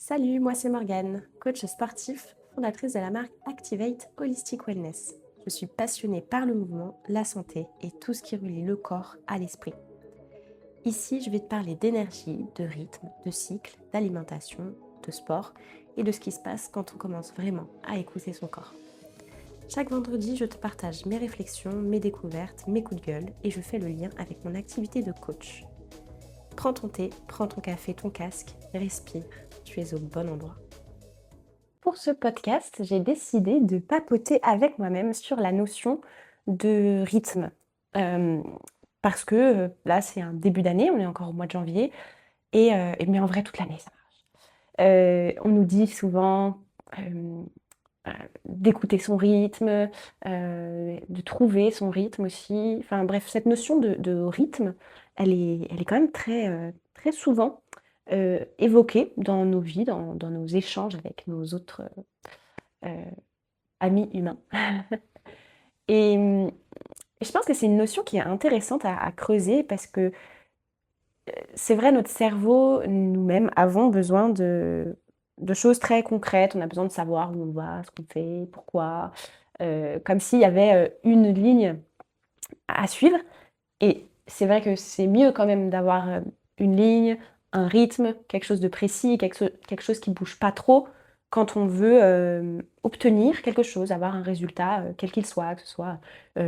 Salut, moi c'est Morgane, coach sportif, fondatrice de la marque Activate Holistic Wellness. Je suis passionnée par le mouvement, la santé et tout ce qui relie le corps à l'esprit. Ici, je vais te parler d'énergie, de rythme, de cycle, d'alimentation, de sport et de ce qui se passe quand on commence vraiment à écouter son corps. Chaque vendredi, je te partage mes réflexions, mes découvertes, mes coups de gueule et je fais le lien avec mon activité de coach. Prends ton thé, prends ton café, ton casque, respire, tu es au bon endroit. Pour ce podcast, j'ai décidé de papoter avec moi-même sur la notion de rythme. Hem, Parce que, là, c'est un début d'année, on est encore au mois de janvier mais en vrai toute l'année ça marche. On nous dit souvent, hem, heu, d'écouter son rythme, de trouver son rythme aussi. Enfin bref, cette notion de rythme, elle est quand même très souvent, évoquée dans nos vies, dans nos échanges avec nos autres, heu, amis humains. Et je pense que c'est une notion qui est intéressante à creuser parce que, c'est vrai, notre cerveau, nous-mêmes, avons besoin de choses très concrètes. On a besoin de savoir où on va, ce qu'on fait, pourquoi, comme s'il y avait, une ligne à suivre. Et c'est vrai que c'est mieux quand même d'avoir, une ligne, un rythme, quelque chose de précis, quelque chose qui bouge pas trop quand on veut, obtenir quelque chose, avoir un résultat, quel qu'il soit, que ce soit,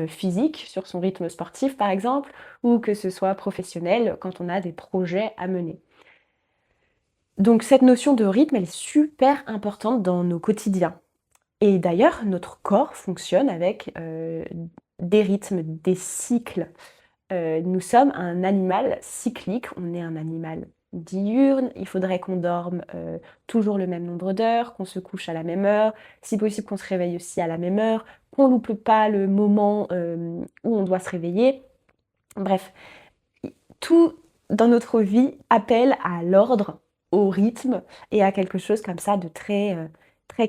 physique sur son rythme sportif par exemple, ou que ce soit professionnel quand on a des projets à mener. Donc cette notion de rythme, elle est super importante dans nos quotidiens. Et d'ailleurs, notre corps fonctionne avec, des rythmes, des cycles. Nous sommes un animal cyclique, on est un animal diurne, il faudrait qu'on dorme, toujours le même nombre d'heures, qu'on se couche à la même heure, si possible qu'on se réveille aussi à la même heure, qu'on loupe pas le moment, où on doit se réveiller. Bref, i tout dans notre vie appelle à l'ordre, au rythme et à quelque chose comme ça de très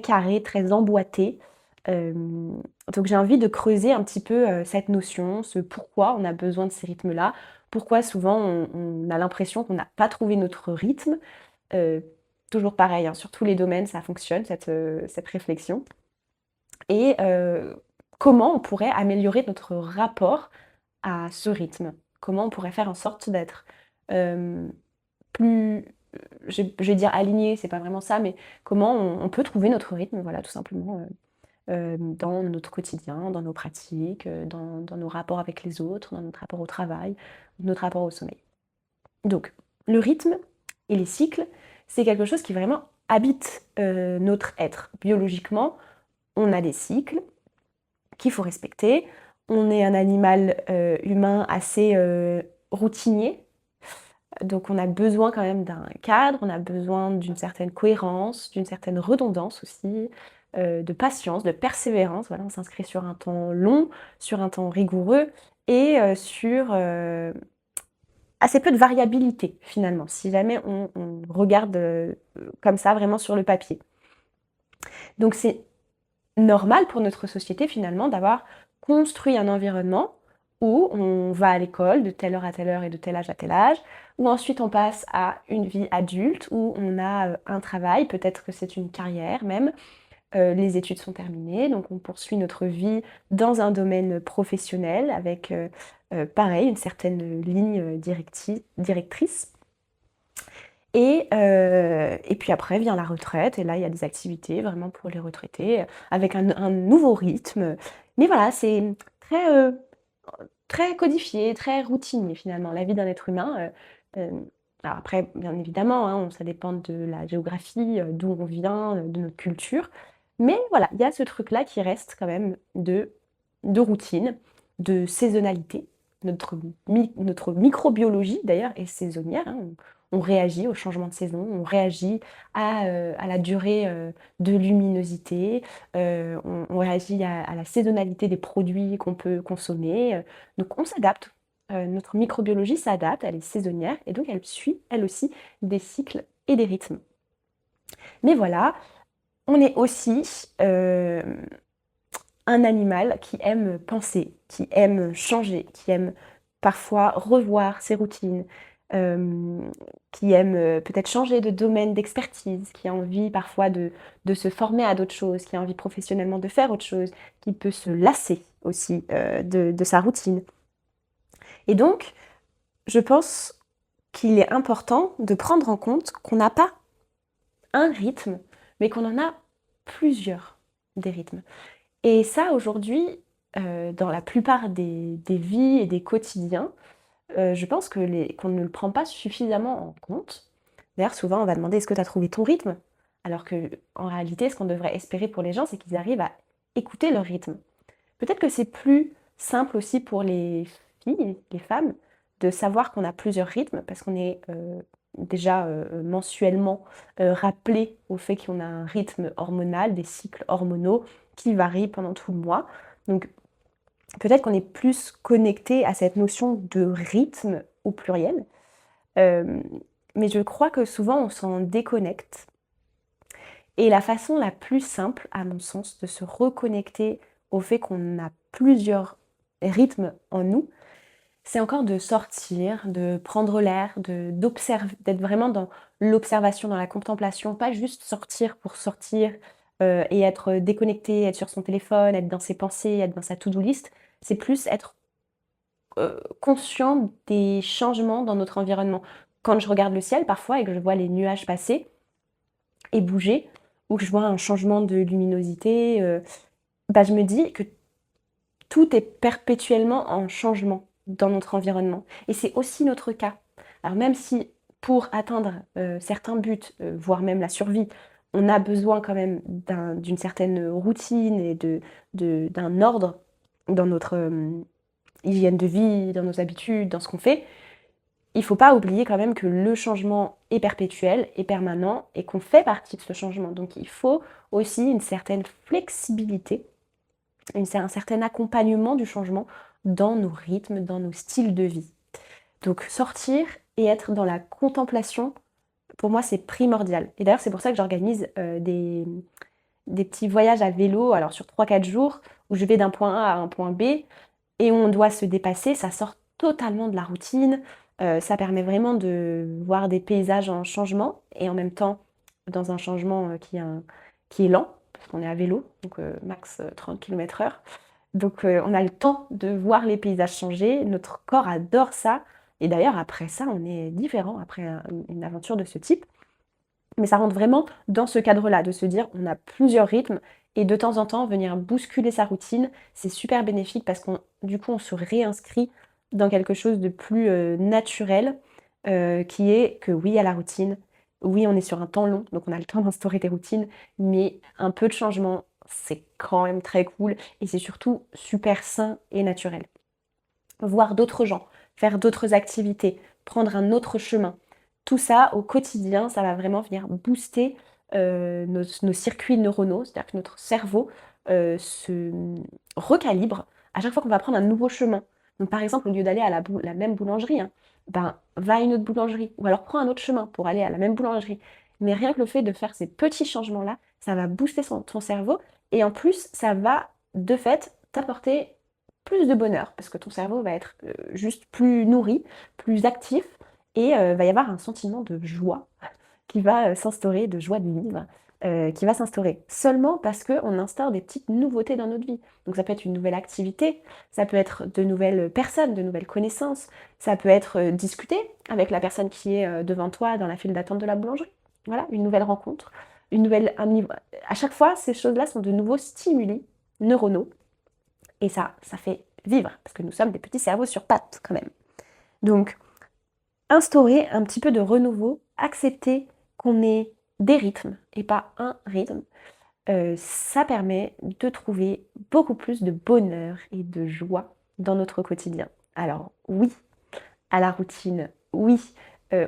carré, très emboîté. Donc j'ai envie de creuser un petit peu, cette notion, ce pourquoi on a besoin de ces rythmes-là. Pourquoi souvent on a l'impression qu'on n'a pas trouvé notre rythme. Heu, Toujours pareil, hein, sur tous les domaines ça fonctionne cette réflexion et comment on pourrait améliorer notre rapport à ce rythme? Comment on pourrait faire en sorte d'être, hem, plus, je vais dire aligné, c'est pas vraiment ça, mais comment on peut trouver notre rythme, voilà, tout simplement, dans notre quotidien, dans nos pratiques, dans nos rapports avec les autres, dans notre rapport au travail, notre rapport au sommeil. Donc le rythme et les cycles, c'est quelque chose qui vraiment habite, notre être. Biologiquement, on a des cycles qu'il faut respecter. On est un animal, humain assez, routinier, donc on a besoin quand même d'un cadre, on a besoin d'une certaine cohérence, d'une certaine redondance aussi, de patience, de persévérance. Voilà, on s'inscrit sur un temps long, sur un temps rigoureux et sur, assez peu de variabilité finalement, si jamais on regarde, comme ça vraiment sur le papier. Donc c'est normal pour notre société finalement d'avoir construit un environnement où on va à l'école de telle heure à telle heure et de tel âge à tel âge, où ensuite on passe à une vie adulte où on a, un travail, peut-être que c'est une carrière même, les études sont terminées, donc on poursuit notre vie dans un domaine professionnel avec, pareil une certaine ligne, directrice. Et puis après vient la retraite et là, il y a des activités vraiment pour les retraités, avec un nouveau rythme. Mais voilà, c'est très, très codifié, très routinier finalement, la vie d'un être humain, alors après, bien évidemment, hein, ça dépend de la géographie, d'où on vient, de notre culture. Mais voilà, il y a ce truc-là qui reste quand même de routine, de saisonnalité. Notre microbiologie d'ailleurs est saisonnière, hein. On réagit au changement de saison, on réagit à la durée, de luminosité, on réagit à la saisonnalité des produits qu'on peut consommer, donc on s'adapte. Notre microbiologie s'adapte, elle est saisonnière et donc elle suit, elle aussi, des cycles et des rythmes. Mais voilà, on est aussi, un animal qui aime penser, qui aime changer, qui aime parfois revoir ses routines, qui aime, peut-être changer de domaine d'expertise, qui a envie parfois de se former à d'autres choses, qui a envie professionnellement de faire autre chose, qui peut se lasser aussi, de sa routine. Et donc, je pense qu'il est important de prendre en compte qu'on n'a pas un rythme, mais qu'on en a plusieurs des rythmes. Et ça aujourd'hui, dans la plupart des vies et des quotidiens, je pense qu'on ne le prend pas suffisamment en compte. D'ailleurs, souvent, on va demander: «Est-ce que tu as trouvé ton rythme?» alors qu'en réalité, ce qu'on devrait espérer pour les gens, c'est qu'ils arrivent à écouter leur rythme. Peut-être que c'est plus simple aussi pour les filles, les femmes, de savoir qu'on a plusieurs rythmes parce qu'on est, déjà, mensuellement, rappelé au fait qu'on a un rythme hormonal, des cycles hormonaux qui varient pendant tout le mois. Donc peut-être qu'on est plus connecté à cette notion de rythme au pluriel, hem, mais je crois que souvent on s'en déconnecte et la façon la plus simple, à mon sens, de se reconnecter au fait qu'on a plusieurs rythmes en nous, c'est encore de sortir, de prendre l'air, d'observer, d'être vraiment dans l'observation, dans la contemplation, pas juste sortir pour sortir, et être déconnecté, être sur son téléphone, être dans ses pensées, être dans sa to-do list. C'est plus être conscient des changements dans notre environnement. Quand je regarde le ciel parfois et que je vois les nuages passer et bouger, ou que je vois un changement de luminosité, bah, je me dis que tout est perpétuellement en changement dans notre environnement et c'est aussi notre cas. Alors même si pour atteindre, certains buts, voire même la survie, on a besoin quand même d'une certaine routine et d'un ordre dans notre, hygiène de vie, dans nos habitudes, dans ce qu'on fait, il faut pas oublier quand même que le changement est perpétuel, est permanent et qu'on fait partie de ce changement. Donc il faut aussi une certaine flexibilité, un certain accompagnement du changement dans nos rythmes, dans nos styles de vie. Donc sortir et être dans la contemplation, pour moi, c'est primordial. Et d'ailleurs, c'est pour ça que j'organise, des petits voyages à vélo, alors sur 3 4 jours, où je vais d'un point A à un point B et on doit se dépasser, ça sort totalement de la routine, ça permet vraiment de voir des paysages en changement et en même temps dans un changement, qui est lent, parce qu'on est à vélo, donc max, 30 km/h. Donc on a le temps de voir les paysages changer, notre corps adore ça et d'ailleurs après ça, on est différent après une aventure de ce type. Mais ça rentre vraiment dans ce cadre-là, de se dire: «On a plusieurs rythmes» et de temps en temps venir bousculer sa routine, c'est super bénéfique parce qu'on du coup, on se réinscrit dans quelque chose de plus, naturel, qui est que oui à la routine, oui on est sur un temps long, donc on a le temps d'instaurer des routines, mais un peu de changement, c'est quand même très cool et c'est surtout super sain et naturel. Voir d'autres gens, faire d'autres activités, prendre un autre chemin. Tout ça au quotidien, ça va vraiment venir booster, nos circuits neuronaux. C'est-à-dire que notre cerveau, recalibre à chaque fois qu'on va prendre un nouveau chemin. Donc par exemple, au lieu d'aller à la même boulangerie, hein, ben, va à une autre boulangerie ou alors prends un autre chemin pour aller à la même boulangerie. Mais rien que le fait de faire ces petits changements-là, ça va booster ton cerveau et en plus, ça va, de fait, t'apporter plus de bonheur parce que ton cerveau va être, juste plus nourri, plus actif et va y avoir un sentiment de joie qui va, s'instaurer, de joie de vivre, qui va s'instaurer. Seulement parce qu'on instaure des petites nouveautés dans notre vie. Donc ça peut être une nouvelle activité, ça peut être de nouvelles personnes, de nouvelles connaissances, ça peut être, discuter avec la personne qui est, devant toi dans la file d'attente de la boulangerie. Voilà, une nouvelle rencontre, une nouvelle un niveau à chaque fois, ces choses-là sont de nouveaux stimuli neuronaux et ça fait vivre, parce que nous sommes des petits cerveaux sur pattes quand même. Donc, instaurer un petit peu de renouveau, accepter qu'on ait des rythmes et pas un rythme, ça permet de trouver beaucoup plus de bonheur et de joie dans notre quotidien. Alors oui, à la routine, oui,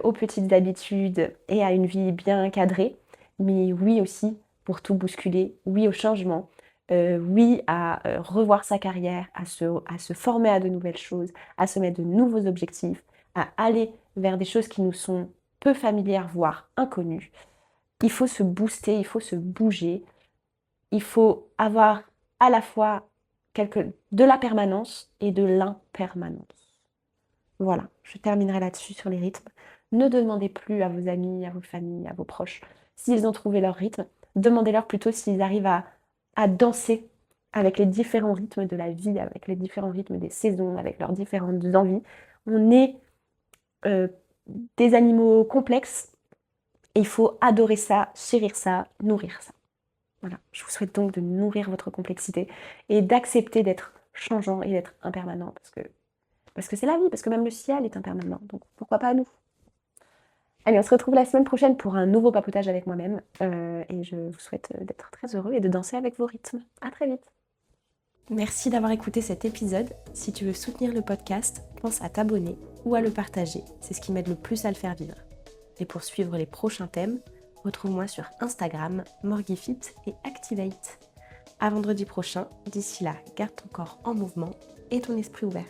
aux petites habitudes et à une vie bien cadrée, mais oui aussi pour tout bousculer, oui au changement, oui à, revoir sa carrière, à se former à de nouvelles choses, à se mettre de nouveaux objectifs, à aller vers des choses qui nous sont peu familières, voire inconnues. Il faut se booster, il faut se bouger, il faut avoir à la fois de la permanence et de l'impermanence. Voilà, je terminerai là-dessus sur les rythmes. Ne demandez plus à vos amis, à vos familles, à vos proches s'ils ont trouvé leur rythme. Demandez-leur plutôt s'ils arrivent à danser avec les différents rythmes de la vie, avec les différents rythmes des saisons, avec leurs différentes envies. On est euh, des animaux complexes et il faut adorer ça, chérir ça, nourrir ça. Voilà, je vous souhaite donc de nourrir votre complexité et d'accepter d'être changeant et d'être impermanent parce que c'est la vie, parce que même le ciel est impermanent. Donc pourquoi pas nous? Allez, on se retrouve la semaine prochaine pour un nouveau papotage avec moi-même. Et je vous souhaite d'être très heureux et de danser avec vos rythmes. À très vite. Merci d'avoir écouté cet épisode. Si tu veux soutenir le podcast, pense à t'abonner ou à le partager. C'est ce qui m'aide le plus à le faire vivre. Et pour suivre les prochains thèmes, retrouve-moi sur Instagram, Morgifit et Activate. À vendredi prochain. D'ici là, garde ton corps en mouvement et ton esprit ouvert.